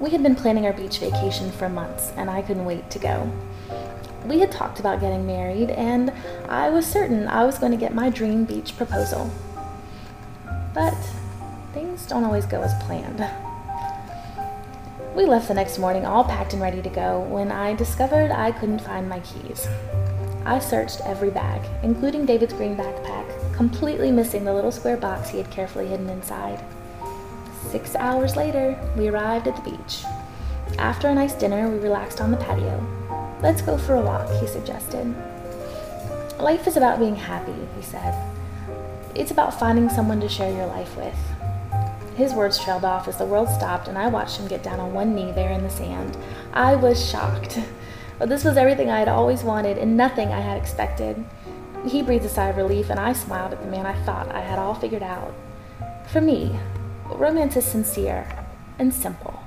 We had been planning our beach vacation for months, and I couldn't wait to go. We had talked about getting married, and I was certain I was going to get my dream beach proposal. But things don't always go as planned. We left the next morning all packed and ready to go when I discovered I couldn't find my keys. I searched every bag, including David's green backpack, completely missing the little square box he had carefully hidden inside. 6 hours later, we arrived at the beach. After a nice dinner, we relaxed on the patio. "Let's go for a walk," he suggested. "Life is about being happy," he said. "It's about finding someone to share your life with." His words trailed off as the world stopped and I watched him get down on one knee there in the sand. I was shocked. But this was everything I had always wanted and nothing I had expected. He breathed a sigh of relief and I smiled at the man I thought I had all figured out. For me, romance is sincere and simple.